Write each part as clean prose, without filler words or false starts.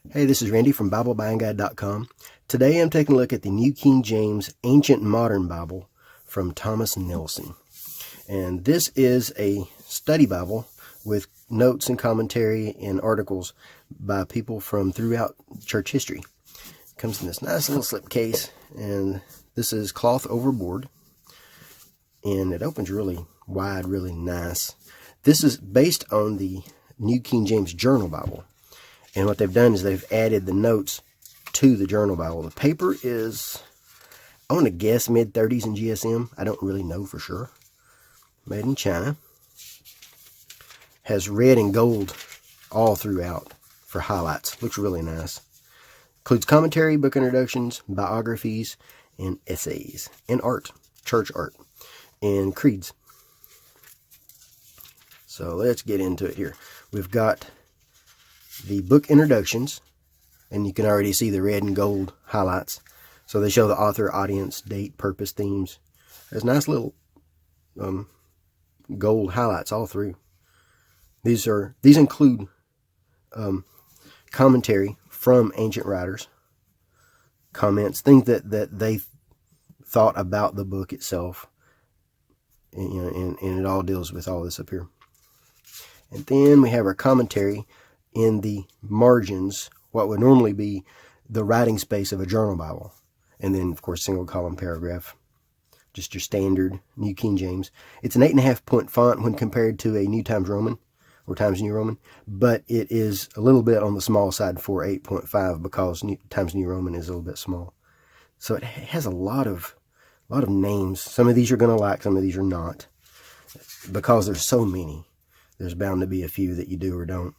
Hey, this is Randy from BibleBuyingGuide.com. Today I'm taking a look at the New King James Ancient Modern Bible from Thomas Nelson. And this is a study Bible with notes and commentary and articles by people from throughout church history. It comes in this nice little slip case, and this is cloth overboard, and it opens really wide, really nice. This is based on the New King James Journal Bible. And what they've done is they've added the notes to the Journal Bible. The paper is, I want to guess, mid-30s in GSM. I don't really know for sure. Made in China. Has red and gold all throughout for highlights. Looks really nice. Includes commentary, book introductions, biographies, and essays. And art. Church art. And creeds. So let's get into it here. We've got the book introductions, and you can already see the red and gold highlights. So they show the author, audience, date, purpose, themes. There's nice little gold highlights all through. These include commentary from ancient writers, comments, things that they thought about the book itself, and it all deals with all this up here. And then we have our commentary in the margins, what would normally be the writing space of a journal Bible. And then, of course, single column paragraph. Just your standard New King James. It's an 8.5 point font when compared to a New Times Roman or Times New Roman, but it is a little bit on the small side for 8.5 because Times New Roman is a little bit small. So it has a lot of names. Some of these you're going to like, some of these are not. Because there's so many, there's bound to be a few that you do or don't.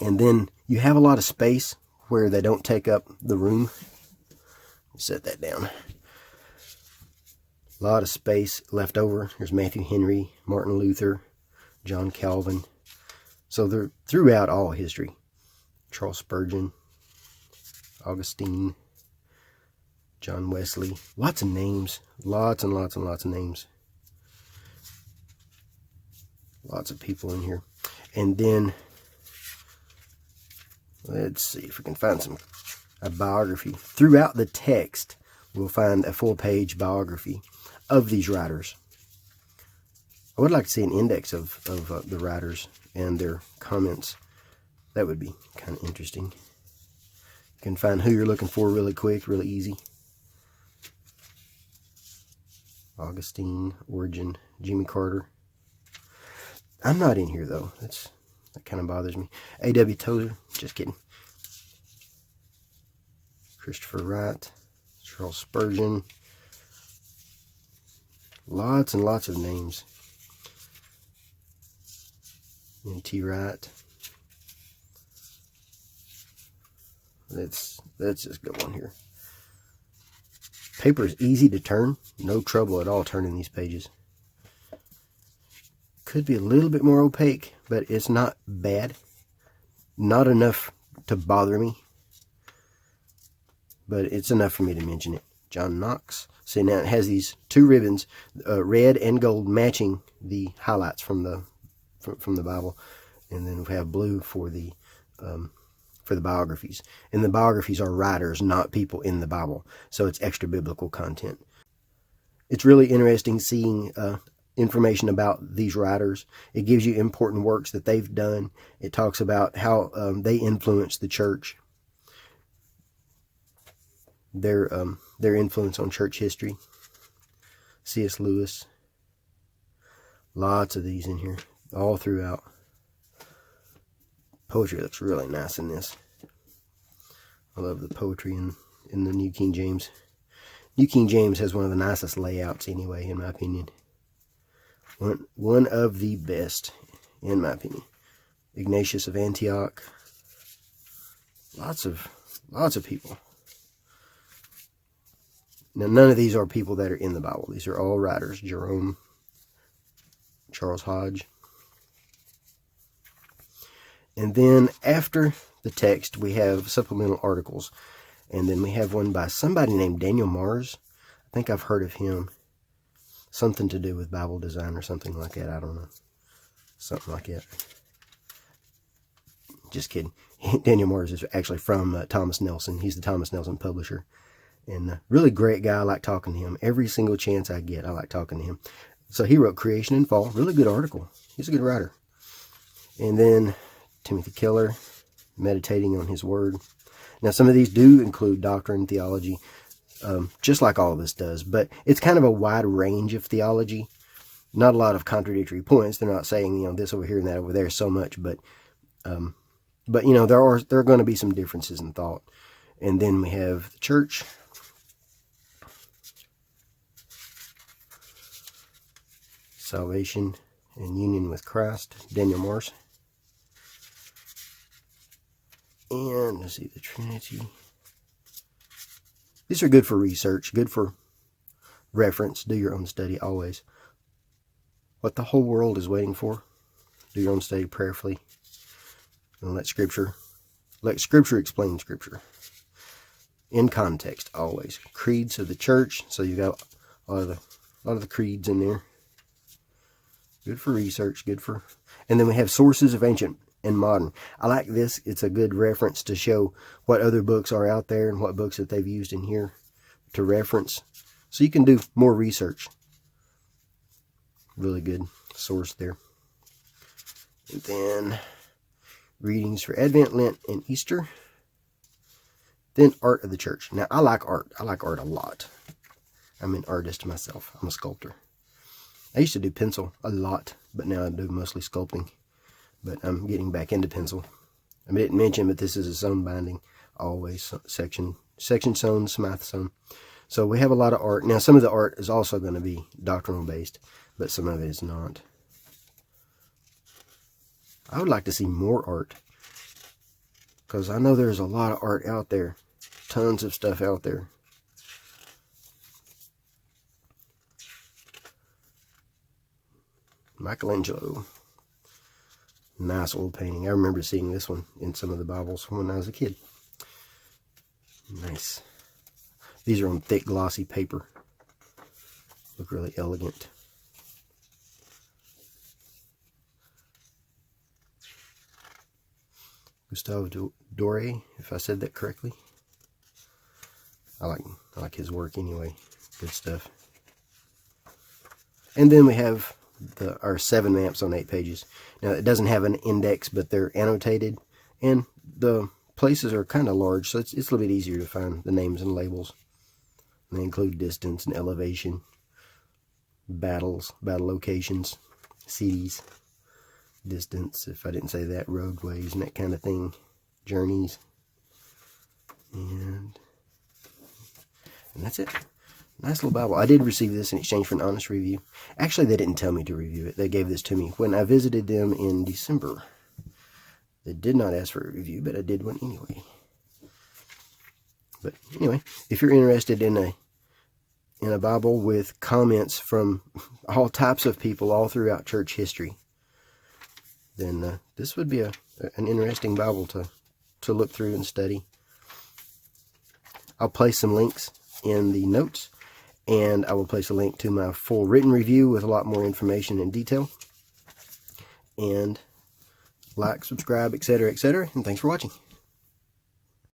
And then you have a lot of space where they don't take up the room. Set that down. A lot of space left over. There's Matthew Henry, Martin Luther, John Calvin. So they're throughout all history. Charles Spurgeon, Augustine, John Wesley. Lots of names. Lots and lots and lots of names. Lots of people in here. And then let's see if we can find a biography. Throughout the text, we'll find a full-page biography of these writers. I would like to see an index of the writers and their comments. That would be kind of interesting. You can find who you're looking for really quick, really easy. Augustine, Origen, Jimmy Carter. I'm not in here, though. That kind of bothers me. A.W. Tozer. Just kidding. Christopher Wright. Charles Spurgeon. Lots and lots of names. N.T. Wright. Let's just go on here. Paper is easy to turn. No trouble at all turning these pages. Could be a little bit more opaque, but it's not bad. Not enough to bother me, but it's enough for me to mention it. John Knox. See, now it has these two ribbons, red and gold, matching the highlights from the Bible, and then we have blue for the biographies. And the biographies are writers, not people in the Bible, so it's extra biblical content. It's really interesting seeing information about these writers. It gives you important works that they've done. It talks about how they influenced the church, their influence on church history. C.S. Lewis. Lots of these in here, all throughout. Poetry looks really nice in this. I love the poetry in the New King James. New King James has one of the nicest layouts anyway, in my opinion. One of the best, in my opinion. Ignatius of Antioch. Lots of people. Now, none of these are people that are in the Bible. These are all writers. Jerome, Charles Hodge. And then after the text, we have supplemental articles. And then we have one by somebody named Daniel Mars. I think I've heard of him. Something to do with Bible design or something like that. I don't know. Something like that. Just kidding. Daniel Morris is actually from Thomas Nelson. He's the Thomas Nelson publisher. And really great guy. I like talking to him. Every single chance I get, I like talking to him. So he wrote Creation and Fall. Really good article. He's a good writer. And then Timothy Keller, Meditating on His Word. Now, some of these do include doctrine, theology, just like all of this does. But it's kind of a wide range of theology. Not a lot of contradictory points. They're not saying, this over here and that over there so much. But there are going to be some differences in thought. And then we have the church. Salvation and Union with Christ, Daniel Morris. And let's see, the Trinity. These are good for research, good for reference. Do your own study always. What the Whole World is Waiting For. Do your own study prayerfully. And let Scripture explain Scripture. In context, always. Creeds of the church. So you've got a lot of the creeds in there. Good for research, and then we have Sources of Ancient and Modern. I like this. It's a good reference to show what other books are out there and what books that they've used in here to reference. So you can do more research. Really good source there. And then readings for Advent, Lent, and Easter. Then Art of the Church. Now, I like art. I like art a lot. I'm an artist myself. I'm a sculptor. I used to do pencil a lot, but now I do mostly sculpting. But I'm getting back into pencil. I didn't mention, but this is a sewn binding, always section sewn, Smythe sewn. So we have a lot of art. Now, some of the art is also going to be doctrinal based, but some of it is not. I would like to see more art, because I know there's a lot of art out there. Tons of stuff out there. Michelangelo. Nice old painting. I remember seeing this one in some of the Bibles when I was a kid. Nice. These are on thick, glossy paper. Look really elegant. Gustave Doré, if I said that correctly. I like his work anyway. Good stuff. And then we have our 7 maps on 8 pages. Now, it doesn't have an index, but they're annotated, and the places are kind of large, so it's a little bit easier to find the names and labels. And they include distance and elevation, battle locations, cities, distance, if I didn't say that, roadways and that kind of thing, journeys, and that's it. Nice little Bible. I did receive this in exchange for an honest review. Actually, they didn't tell me to review it. They gave this to me when I visited them in December. They did not ask for a review, but I did one anyway. But anyway, if you're interested in a Bible with comments from all types of people all throughout church history, then this would be an interesting Bible to look through and study. I'll place some links in the notes, and I will place a link to my full written review with a lot more information and detail. And like, subscribe, etc., etc., and thanks for watching.